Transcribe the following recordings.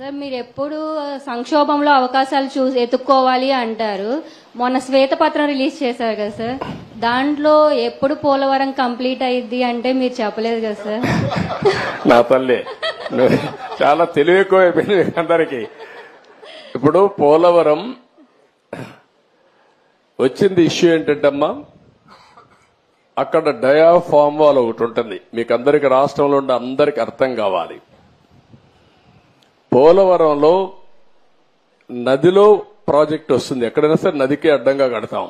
Sir మీరు ఎప్పుడు సంక్షోభంలో అవకాశాలు ఎత్తుక్కోవాలి అంటారు. మొన్న శ్వేతపత్రం రిలీజ్ చేశారు కదా సార్, దాంట్లో ఎప్పుడు పోలవరం కంప్లీట్ అయ్యిద్ది అంటే మీరు చెప్పలేదు కదా సార్. నా తల్లి చాలా తెలివి ఎక్కువైపోయింది అందరికి. ఇప్పుడు పోలవరం వచ్చింది ఇష్యూ ఏంటంటమ్మా, అక్కడ డయాఫామ్ వాల్ ఒకటి ఉంటుంది, మీకు అందరికి రాష్ట్రంలో ఉండే అందరికి అర్థం కావాలి. పోలవరంలో నదిలో ప్రాజెక్ట్ వస్తుంది, ఎక్కడైనా సరే నదికి అడ్డంగా కడతాం.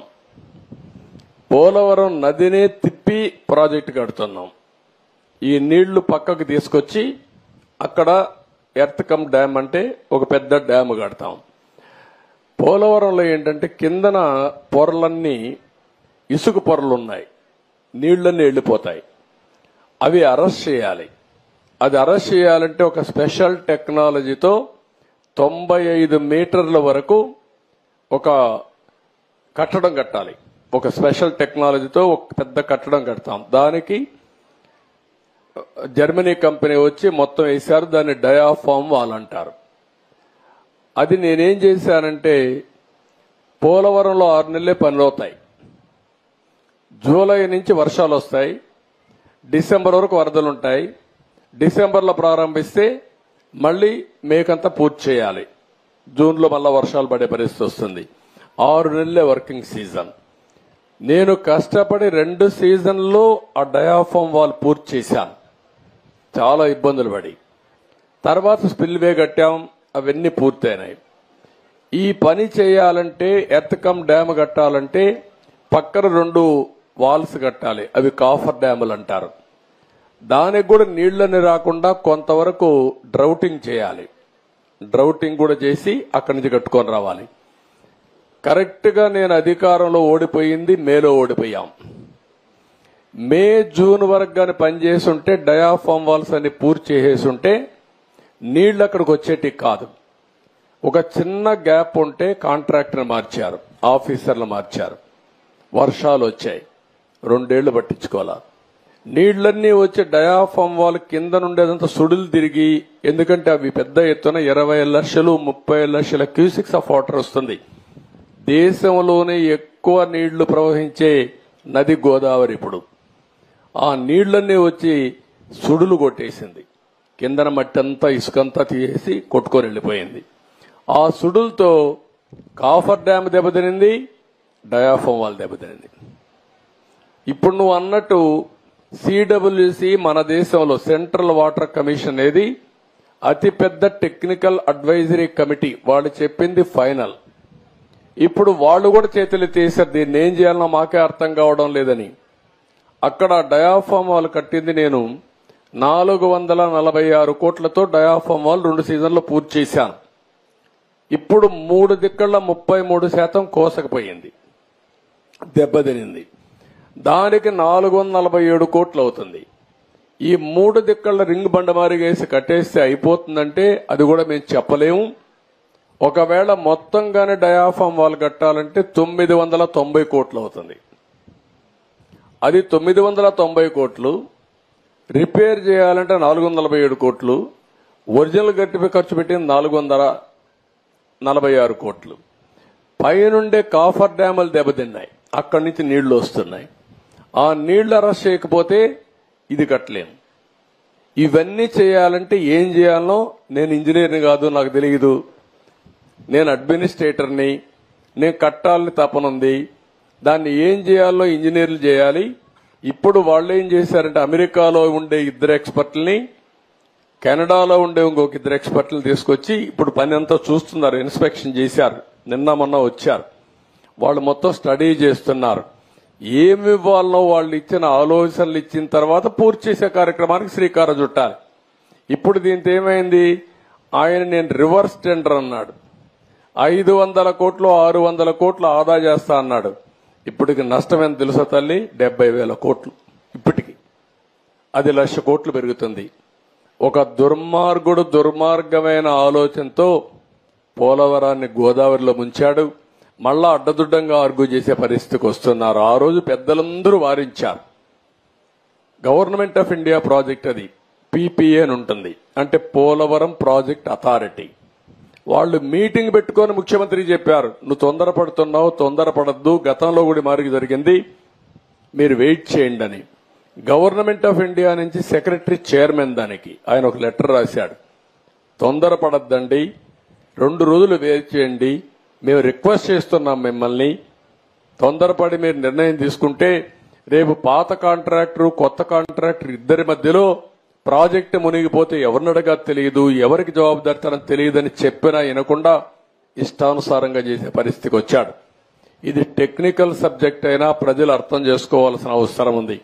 పోలవరం నదినే తిప్పి ప్రాజెక్టు కడుతున్నాం. ఈ నీళ్లు పక్కకు తీసుకొచ్చి అక్కడ ఎర్త్ కమ్ డ్యామ్ అంటే ఒక పెద్ద డ్యామ్ కడతాం. పోలవరంలో ఏంటంటే కిందన పొరలన్నీ ఇసుక పొరలున్నాయి, నీళ్లన్నీ వెళ్లిపోతాయి. అవి అరెస్ట్ చేయాలి. అది అరెస్ట్ చేయాలంటే ఒక స్పెషల్ టెక్నాలజీతో 95 మీటర్ల వరకు ఒక కట్టడం కట్టాలి. ఒక స్పెషల్ టెక్నాలజీతో ఒక పెద్ద కట్టడం కడతాం. దానికి జర్మనీ కంపెనీ వచ్చి మొత్తం వేశారు, దాన్ని డయాఫామ్ వాల్ అంటారు. అది నేనేం చేశానంటే పోలవరంలో 6 నెలలే పనులవుతాయి. జూలై నుంచి వర్షాలు వస్తాయి, డిసెంబర్ వరకు వరదలుంటాయి. డిసెంబర్లో ప్రారంభిస్తే మళ్లీ మేకంతా పూర్తి చేయాలి. జూన్లో మళ్ళా వర్షాలు పడే పరిస్థితి వస్తుంది. 6 నెలలే వర్కింగ్ సీజన్. నేను కష్టపడి 2 సీజన్లో ఆ డయాఫామ్ వాల్ పూర్తి చేశాను, చాలా ఇబ్బందులు పడి. తర్వాత స్పిల్వే కట్టాం, అవన్నీ పూర్తయినాయి. ఈ పని చేయాలంటే ఎర్త్ కమ్ డ్యామ్ కట్టాలంటే పక్కన 2 వాల్స్ కట్టాలి, అవి కాఫర్ డ్యాములు అంటారు. దానికి కూడా నీళ్లని రాకుండా కొంతవరకు డ్రౌటింగ్ చేయాలి. డ్రౌటింగ్ కూడా చేసి అక్కడి నుంచి కట్టుకొని రావాలి. కరెక్ట్ గా నేను అధికారంలో ఓడిపోయింది మేలో ఓడిపోయాం. మే జూన్ వరకు గాని పనిచేస్తుంటే డయాఫామ్ వాల్స్ అన్ని పూర్తి చేసేస్తుంటే నీళ్లు అక్కడికి వచ్చేటి కాదు. ఒక చిన్న గ్యాప్ ఉంటే కాంట్రాక్టర్ మార్చారు, ఆఫీసర్లు మార్చారు. వర్షాలు వచ్చాయి, 2 ఏళ్లు పట్టించుకోవాలా. నీళ్లన్నీ వచ్చి డయాఫామ్ వాల్ కింద నుండేదంతా సుడులు తిరిగి, ఎందుకంటే అవి పెద్ద ఎత్తున 20 లక్షలు 30 లక్షల క్యూసిక్స్ ఆఫ్ వాటర్ వస్తుంది. దేశంలోనే ఎక్కువ నీళ్లు ప్రవహించే నది గోదావరి. ఇప్పుడు ఆ నీళ్లన్నీ వచ్చి సుడులు కొట్టేసింది, కిందన మట్టి అంతా ఇసుకంతా తీసేసి కొట్టుకొని వెళ్లిపోయింది. ఆ సుడులతో కాఫర్ డ్యామ్ దెబ్బతినింది, డయాఫామ్ వాల్ దెబ్బతినింది. ఇప్పుడు నువ్వు అన్నట్టు సిడబ్ల్యూసి మన దేశంలో సెంట్రల్ వాటర్ కమిషన్ అనేది అతిపెద్ద టెక్నికల్ అడ్వైజరీ కమిటీ, వాళ్ళు చెప్పింది ఫైనల్. ఇప్పుడు వాళ్ళు కూడా చేతులు తీశారు, దీన్ని ఏం చేయాలన్నా మాకే అర్థం కావడం లేదని. అక్కడ డయాఫామ్ వాల్ కట్టింది నేను 446 కోట్లతో డయాఫామ్ వాల్ 2 సీజన్లో పూర్తి చేశాను. ఇప్పుడు 3 దిక్కళ్ల 33% కోసకపోయింది, దెబ్బతినింది. దానికి 447 కోట్లు అవుతుంది. ఈ 3 దిక్కళ్ల రింగ్ బండమారిగేసి కట్టేస్తే అయిపోతుందంటే అది కూడా మేము చెప్పలేము. ఒకవేళ మొత్తంగానే డయాఫామ్ వాల్ కట్టాలంటే 990 కోట్లు అవుతుంది. అది 990 కోట్లు. రిపేర్ చేయాలంటే 447 కోట్లు. ఒరిజినల్ గట్టిపై ఖర్చు పెట్టింది 446 కోట్లు. పైనుండే కాఫర్ డ్యాములు దెబ్బతిన్నాయి, అక్కడి నుంచి నీళ్లు వస్తున్నాయి. ఆ నీళ్లు అరెస్ట్ చేయకపోతే ఇది కట్టలేము. ఇవన్నీ చేయాలంటే ఏం చేయాలనో, నేను ఇంజనీర్ని కాదు, నాకు తెలియదు. నేను అడ్మినిస్ట్రేటర్ని, నేను కట్టాలని తపనుంది. దాన్ని ఏం చేయాలో ఇంజనీర్లు చేయాలి. ఇప్పుడు వాళ్ళు ఏం చేశారంటే అమెరికాలో ఉండే 2 ఎక్స్పర్ట్లని, కెనడాలో ఉండే ఇంకొక 2 ఎక్స్పర్ట్లను తీసుకొచ్చి ఇప్పుడు పని అంతా చూస్తున్నారు. ఇన్స్పెక్షన్ చేశారు, నిన్న మొన్న వచ్చారు. వాళ్ళు మొత్తం స్టడీ చేస్తున్నారు. ఏమి ఇవ్వాలనో వాళ్ళు ఇచ్చిన ఆలోచనలు ఇచ్చిన తర్వాత పూర్తి చేసే కార్యక్రమానికి శ్రీకారం చుట్టాలి. ఇప్పుడు దీంతో ఏమైంది, ఆయన నేను రివర్స్ టెండర్ అన్నాడు. 500 కోట్లు 600 కోట్లు ఆదా చేస్తా అన్నాడు. ఇప్పటికి నష్టం ఎంత తెలుసా తల్లి, 70,000 కోట్లు. ఇప్పటికి అది 1,00,000 కోట్లు పెరుగుతుంది. ఒక దుర్మార్గమైన ఆలోచనతో పోలవరాన్ని గోదావరిలో ముంచాడు. మళ్ళా అడ్డదుడ్డంగా ఆర్గ్యూ చేసే పరిస్థితికి వస్తున్నారు. ఆ రోజు పెద్దలందరూ వారించారు. గవర్నమెంట్ ఆఫ్ ఇండియా ప్రాజెక్ట్ అది, పీపీఏ అని ఉంటుంది, అంటే పోలవరం ప్రాజెక్ట్ అథారిటీ. వాళ్ళు మీటింగ్ పెట్టుకొని ముఖ్యమంత్రి చెప్పారు, నువ్వు తొందరపడుతున్నావు, తొందరపడద్దు, గతంలో కూడా మారికి జరిగింది, మీరు వెయిట్ చేయండి అని. గవర్నమెంట్ ఆఫ్ ఇండియా నుంచి సెక్రటరీ చైర్మన్ దానికి ఆయన ఒక లెటర్ రాశాడు, తొందరపడద్దండి, 2 రోజులు వెయిట్ చేయండి, మేము రిక్వెస్ట్ చేస్తున్నాం మిమ్మల్ని, తొందరపడి మీరు నిర్ణయం తీసుకుంటే రేపు పాత కాంట్రాక్టర్ కొత్త కాంట్రాక్టర్ ఇద్దరి మధ్యలో ప్రాజెక్టు మునిగిపోతే ఎవరిని అడగా తెలియదు, ఎవరికి జవాబుదారితనం తెలియదని చెప్పినా వినకుండా ఇష్టానుసారంగా చేసే పరిస్థితికి వచ్చాడు. ఇది టెక్నికల్ సబ్జెక్ట్ అయినా ప్రజలు అర్థం చేసుకోవాల్సిన అవసరం ఉంది.